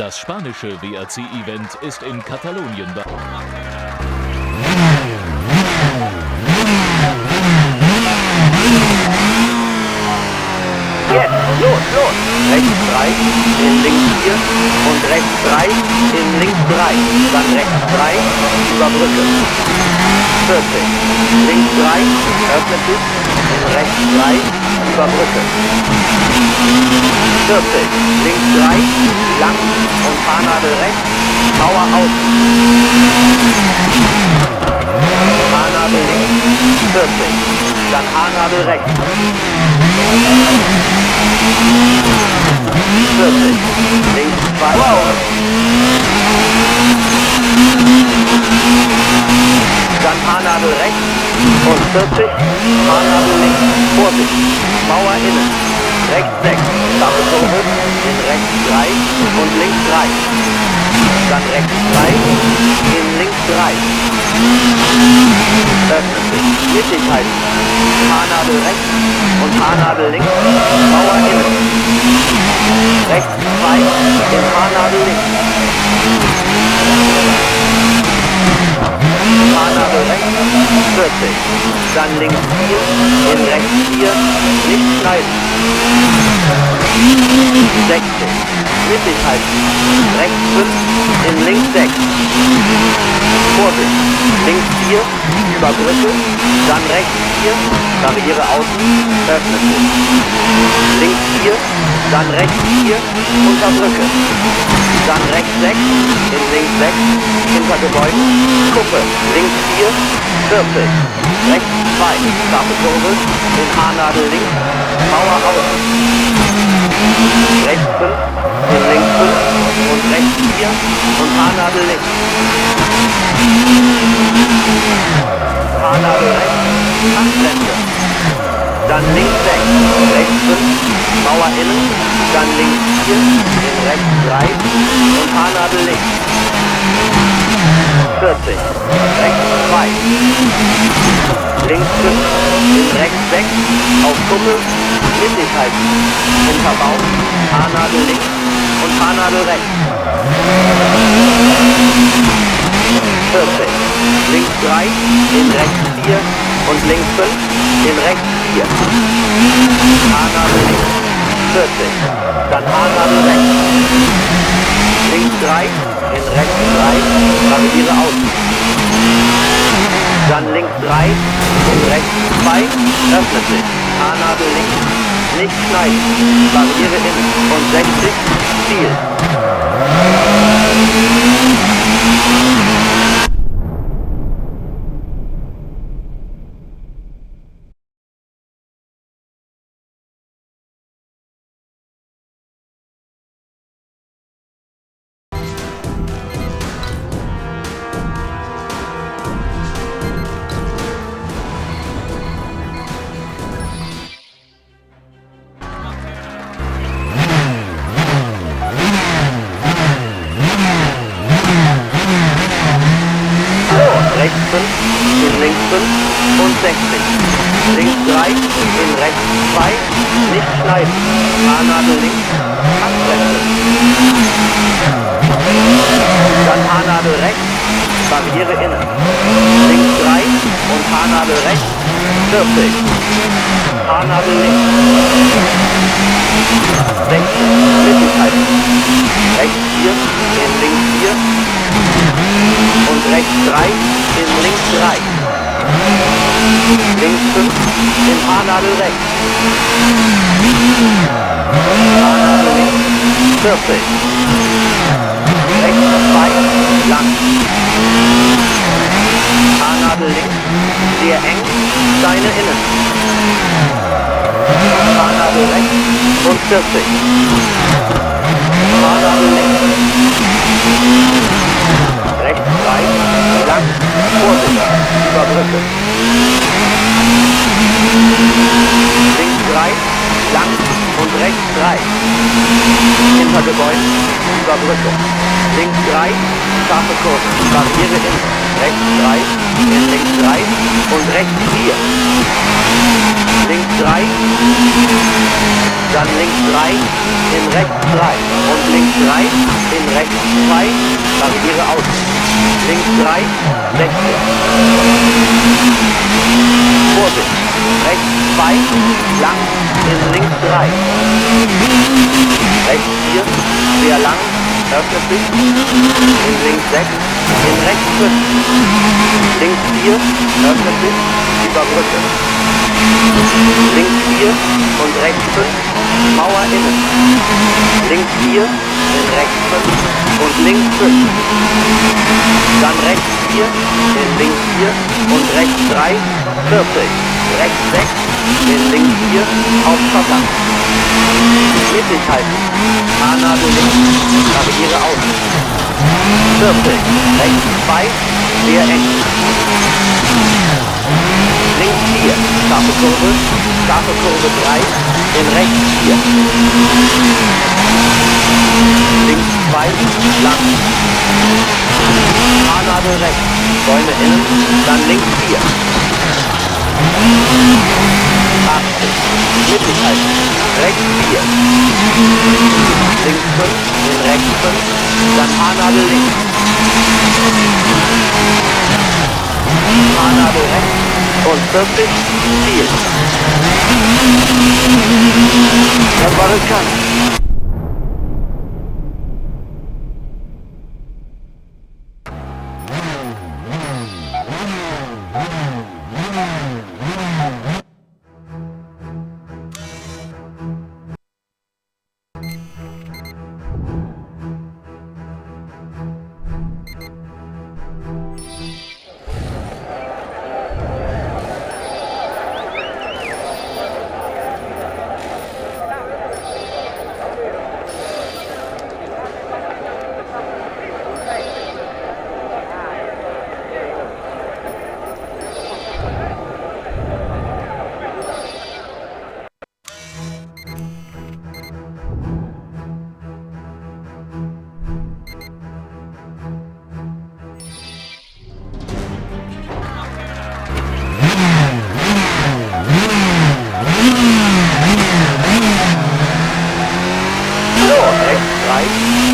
Das spanische WRC-Event ist in Katalonien. Jetzt, los! Rechts 3, in links 4 und rechts 3, in links 3, dann rechts 3, über Brücke. 40, links 3, öffnet sich, in rechts 3, über Brücke. 40, links 3, lang und Fahrnadel rechts, Mauer außen. Haarnadel links, 40, dann Haarnadel rechts. 40, links 2. Wow. Dann Haarnadel rechts und 40, Haarnadel links. Vorsicht, Mauer innen. Rechts 6, Staffelkurve, in rechts 3 und links 3. Dann rechts 3, in links 3. Öffnet sich, mittig halten. Haarnadel rechts und Haarnadel links, Mauer innen. Rechts 2, in Haarnadel links. Haarnadel rechts, 40. Dann links 4, in rechts 4, nicht schneiden. 60, mittig halten. Rechts 5, in links 6. Vorsicht, links 4, über Brücke, dann rechts 4, Barriere außen, öffnet sich. Links 4, dann rechts 4, unter Brücke. Dann rechts 6, in links 6, hinter Gebäuden, Kuppe, links 4, 40. Rechts 2, scharfe Kurve, in Haarnadel links, Mauer außen. Rechts 5, in links 5 und rechts 4 und Haarnadel links. Haarnadel rechts, Handbremse. Dann links 6, rechts 5, Mauer innen, dann links 4, in rechts 3 und Haarnadel links. 40, rechts 2, links 5, in rechts 6, auf Kuppel, mittig halten, hinter Baum, Haarnadel links und Haarnadel rechts. 40, links 3, in rechts 4 und links 5, in rechts 4. Haarnadel links, 40, dann Haarnadel rechts. Links 3, in rechts 3, Barriere außen. Dann links 3, in rechts 2, öffnet sich. Haarnadel links, nicht schneiden. Barriere innen und 60, Ziel. Rechts 5, in links 5 und 60. Links 3, in rechts 2, nicht schneiden. Haarnadel links, Handbremse. Dann Haarnadel rechts, Barriere innen. Links 3 und Haarnadel rechts, 40. Haarnadel links. 60, mittig halten. Rechts 4, in links 4. Und rechts 3, in links 3. Links 5, in Haarnadel rechts. Haarnadel links, 40. Rechts 2, lang. Haarnadel links, sehr eng, Steine innen. Haarnadel rechts und 40. Haarnadel links. Rechts 3, lang, Vorsicht, über Brücke. Links 3, lang und rechts 3. Hinter Gebäuden, über Brücke. links 3, scharfe Kurve, Barriere in, rechts 3, in links 3 und rechts 4. Links 3, dann links 3, in rechts 3 und links 3, in rechts 2, Barriere aus. Links 3, 16. Vorsicht, rechts 2, lang, in links 3. Rechts 4, sehr lang, öffnet sich, in links 6, in rechts 5. Links 4, öffnet sich, über Brücke. Links 4 und rechts 5, Mauer innen. Links 4, in rechts 5 und links 5. Dann rechts 4, in links 4 und rechts 3, 40. Rechts 6, in links 4, auf Schotter. Mittig halten. Fahrnadel links, Barriere aus. 40. Rechts 2, sehr eng. Links 4, scharfe Kurve 3, in rechts 4. Links 2, lang. Fahrnadel rechts, Bäume innen, dann links 4. 80, mittig halten, rechts 4. Links 5, in rechts 5, dann Fahrnadel links. Fahrnadel rechts und 40, Ziel. Das war riskant.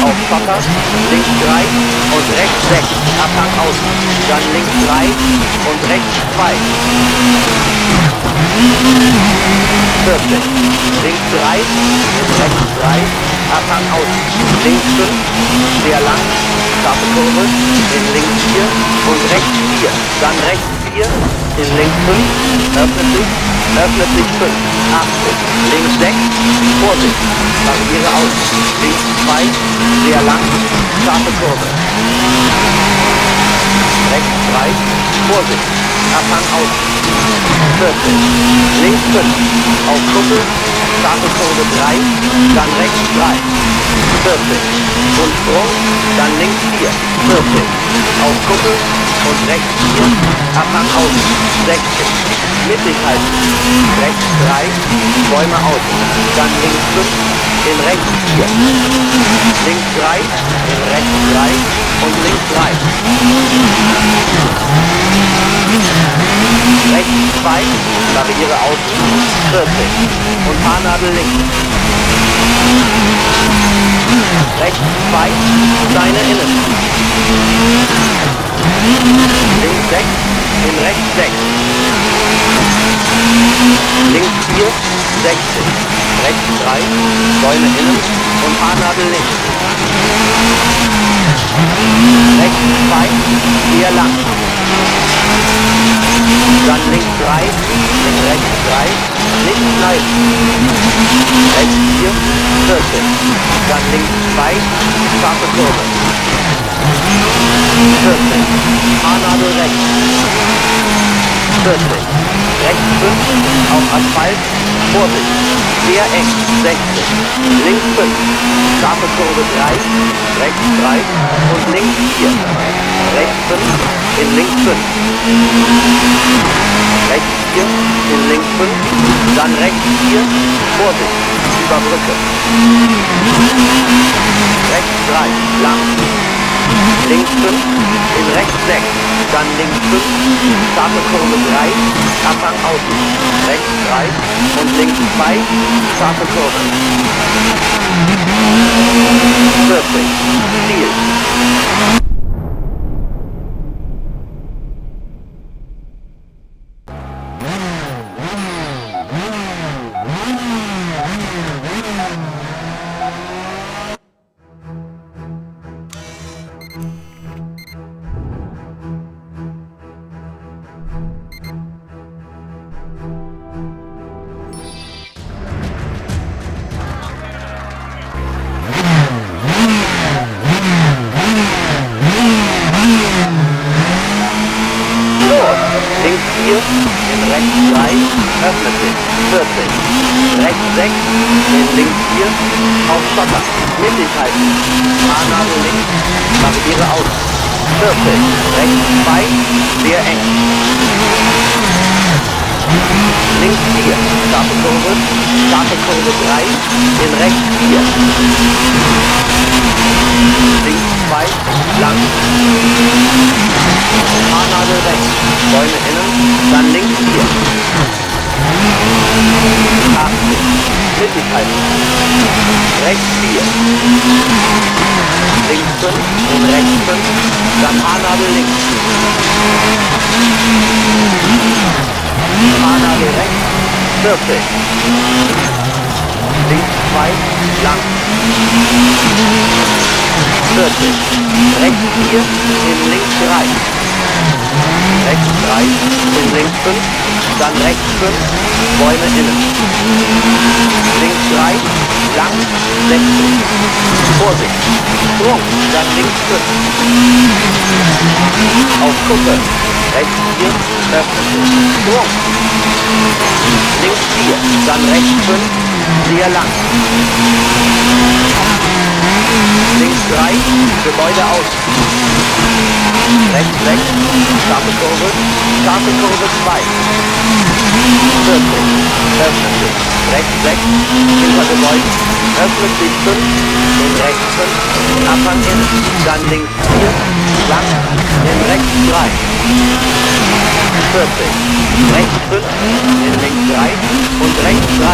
Auf Schotter, links 3 und rechts 6, Abhang aus, dann links 3 und rechts 2. 40, links 3 und rechts 3, Abhang aus, links 5, sehr lang, scharfe Kurve, in links 4 und rechts 4, dann rechts 4, in links 5, öffnet sich 5, 80, links 6, Vorsicht, Barriere aus, links 2, sehr lang, scharfe Kurve. Rechts 3, Vorsicht, Abhang aus, 40, links 5, auf Kuppel, scharfe Kurve 3, dann rechts 3, 40, und Sprung, dann links 4, 40, auf Kuppel und rechts 4, Abhang aus, 60, mittig halten, rechts 3, Bäume aus, dann links 5, in rechts 4, links 3, in rechts 3 und links 3. Rechts 2, Barriere außen, 40 und Fahrnadel links. Rechts 2, Steine innen. Links 6, in rechts 6. Links 4, 60. Rechts 3, Bäume innen und Fahrnadel links. Rechts 2, sehr lang. Dann links 3, in rechts 3, nicht schneiden. Rechts 4, 40. Dann links 2, scharfe Kurve. 40, Fahrnadel rechts. 40, rechts 5, auf Asphalt, Vorsicht, sehr eng, 60, links 5, scharfe Kurve 3, rechts 3 und links 4, rechts 5, in links 5, rechts 4, in links 5, dann rechts 4, Vorsicht, über Brücke. Rechts 3, lang. Links 5, in rechts 6, dann links 5, scharfe Kurve 3, Abhang außen. Rechts 3 und links 2, scharfe Kurve. 40, Ziel. Links 4, in rechts 3, öffnet sich, 40. Rechts 6, in links 4, auf Schotter, mittig halten. Fahrnadel links, Barriere aus, 40. Rechts 2, sehr eng. Links 4, scharfe Kurve 3, in rechts 4. Links 2, lang. Fahrnadel rechts, Bäume innen, dann links 4. 80, mittig halten. Rechts 4. Links 5 und rechts 5, dann Fahrnadel links. Fahrnadel rechts, 40. Links 2, lang. 40. Rechts 4, in links 3. Rechts 3, in links 5, dann rechts 5, Bäume innen. Links 3, lang, 60. Vorsicht, Sprung, dann links 5. Auf Kuppe, rechts 4, öffnet sich. Sprung. Links 4, dann rechts 5, sehr lang. Links 3, Gebäude aus. Rechts 6, scharfe Kurve 2. 40, öffnet sich. Rechts 6, hinter Gebäude, öffnet sich 5, in rechts 5, Abhang innen. Dann links 4, lang, in rechts 3. 40, rechts 5, in links 3 und rechts 3.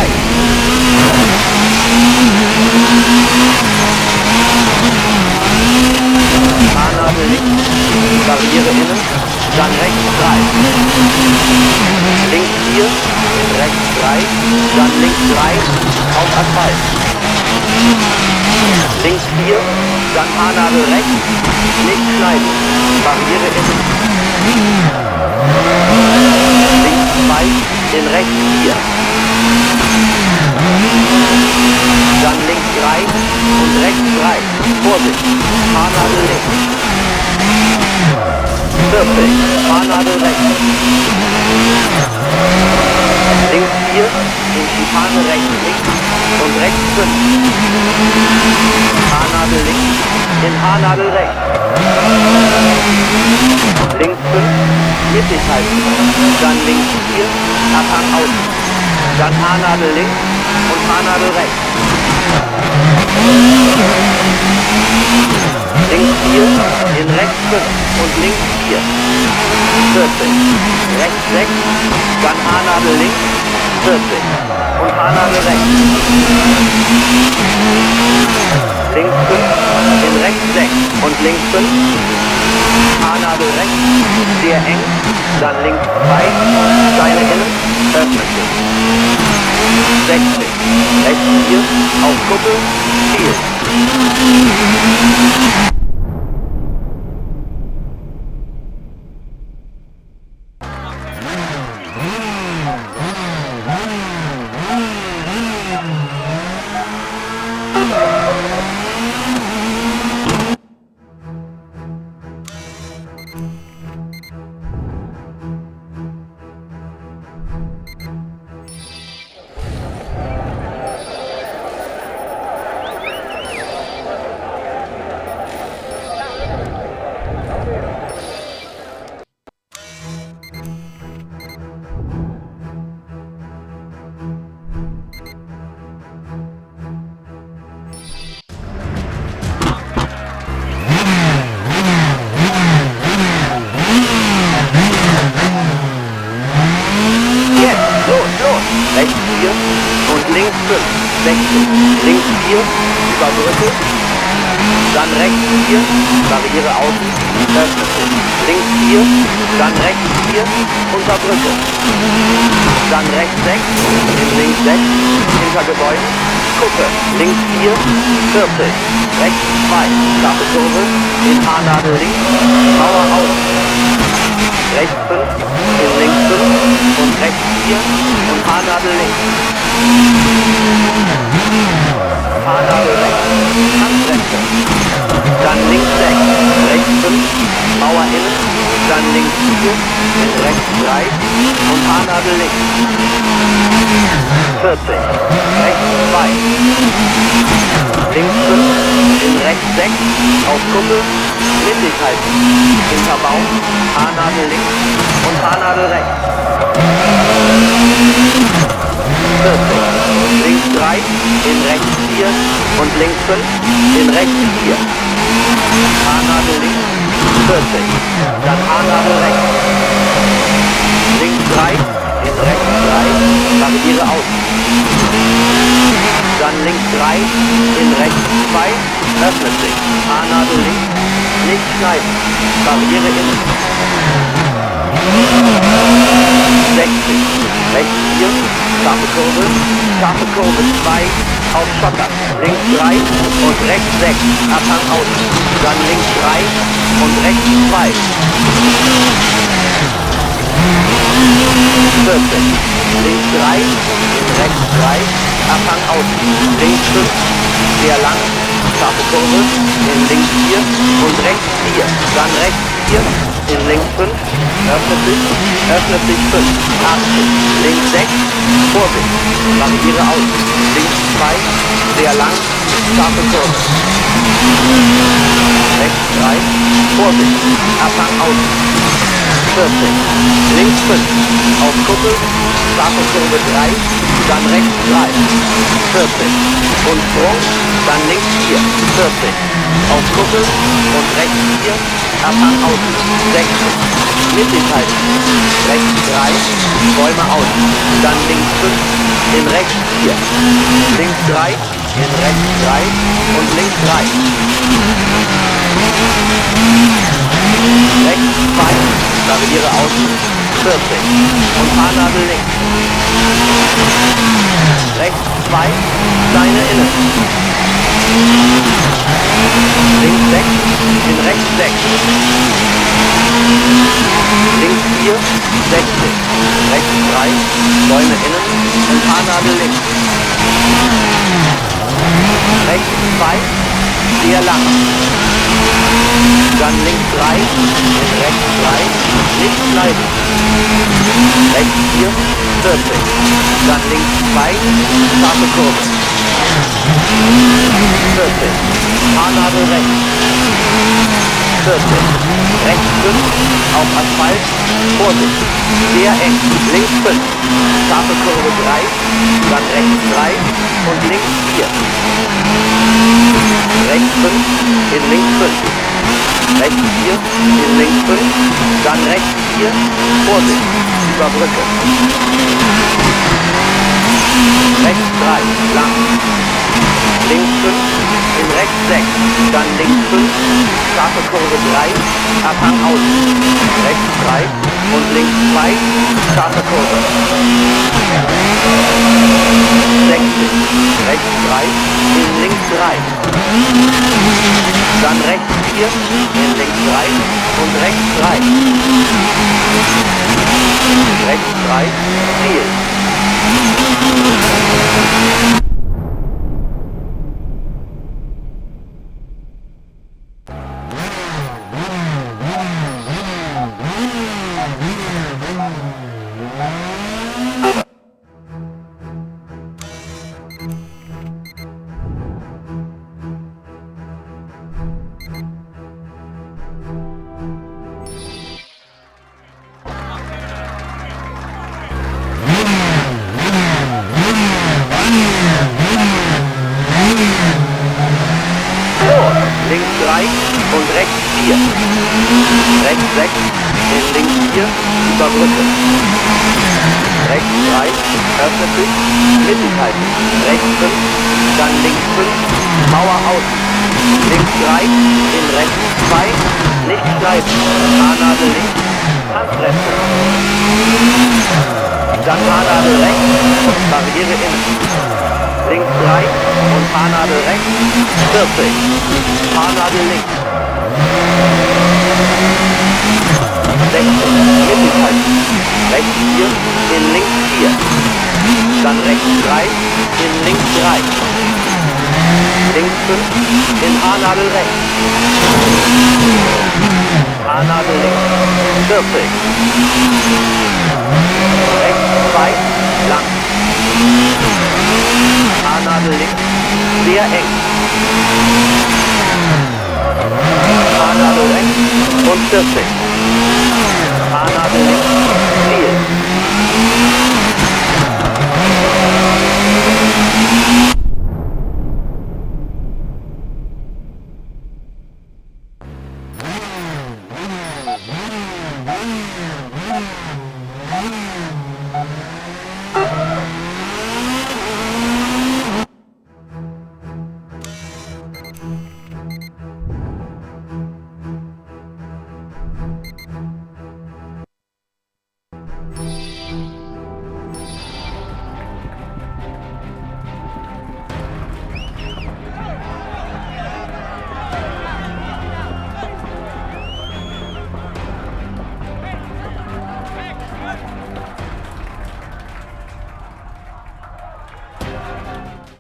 Fahrnadel links, Barriere innen, dann rechts 3. Links 4, rechts 3, dann links 3, auf Asphalt. Links 4, dann Fahrnadel rechts, nicht schneiden, Barriere innen. Links 2, in rechts 4. Dann links 3 und rechts 3. Vorsicht, Fahrnadel links. 40, Fahrnadel rechts. Links 4, in Schifane rechts links und rechts 5. Fahrnadel links, in Haarnadel rechts. Links 5, mittig halten. Dann links 4, Abhang außen. Dann Haarnadel links und Fahrnadel rechts. Links 4, in rechts 5 und links 4. 40. Rechts 6, dann Haarnadel links, 40. Und Haarnadel rechts. Links 5, in rechts 6 und links 5. Haarnadel rechts, sehr eng, dann links 2, steile innen, öffnet sich. 60, rechts 4, auf Kuppel, Ziel. 60, links 4, über Brücke, dann rechts 4, Barriere außen, öffnet sich, links 4, dann rechts 4, unter Brücke, dann rechts 6, in links 6, hinter Gebäude, Kuppe, links 4, 40, rechts 2, scharfe Kurve, in Haarnadel links, Mauer außen, rechts 5, in links 5 und rechts 4 und Haarnadel links. Haarnadel rechts, Handbremse. Dann links 6, rechts 5, Mauer innen, dann links 4, in rechts 3 und Haarnadel links. 40, rechts 2, links 5, in rechts 6, auf Kuppe, mittig halten, hinter Baum, Haarnadel links und Haarnadel rechts. 40, links 3, in rechts 4 und links 5, in rechts 4. Haarnadel links, 40, dann Haarnadel rechts. Links 3, in rechts 3, Barriere außen. Dann links 3, in rechts 2, öffnet sich. Haarnadel links, nicht schneiden, Barriere innen. 60, rechts 4, scharfe Kurve 2, auf Schotter, links 3 und rechts 6, Abhang außen, dann links 3 und rechts 2. 40, links 3, rechts 3, Abhang außen, links 5, sehr lang, scharfe Kurve, in links 4 und rechts 4, dann rechts 4, in links 5, öffnet sich 5, 80, links 6, Vorsicht, Barriere außen, links 2, sehr lang, scharfe Kurve. Rechts 3, Vorsicht, Abhang außen, 40, links 5, auf Kuppel, scharfe Kurve 3, dann rechts 3, 40, und Sprung, dann links 4, 40, auf Kuppel und rechts 4, Abhang außen, 60, mittig halten, rechts 3, Bäume außen, dann links 5, in rechts 4, links 3, in rechts 3 und links 3. Rechts 2, Barriere außen, 40 und Haarnadel links. Rechts 2, Steine innen. Links 6, in rechts 6. Links 4, 60. Rechts 3, Bäume innen und Haarnadel links. Rechts 2, sehr lang. Dann links 3, in rechts 3, nicht bleiben. Rechts 4, 40. Dann links 2, scharfe Kurve. 40, Haarnadel rechts. 40, rechts 5, auf Asphalt, Vorsicht, sehr eng, links 5, scharfe Kurve 3, dann rechts 3 und links 4. Rechts 5, in links 5. Rechts 4, in links 5, dann rechts 4, Vorsicht, über Brücke. Rechts 3, lang. Links 5, in rechts 6, dann links 5, scharfe Kurve 3, Abhang außen. Rechts 3 und links 2, scharfe Kurve. 60, rechts 3, in links 3. Dann rechts 4, in links 3 und rechts 3. Rechts 3, Ziel. Links 3 und rechts 4. Rechts 6, in links 4, über Brücke. Rechts 3, öffnet sich, mittig halten. Rechts 5, dann links 5, Mauer außen. Links 3, in rechts 2, nicht schleifen. Haarnadel links, Handbremse. Dann Haarnadel rechts und Barriere innen. Links 3 und Haarnadel rechts, 40. Haarnadel links. 60, mittig halten. Rechts 4, in links 4. Dann rechts 3, in links 3. Links 5, in Haarnadel rechts. Haarnadel links, 40. Rechts 2, lang. Haarnadel links, sehr eng. Haarnadel rechts und 40.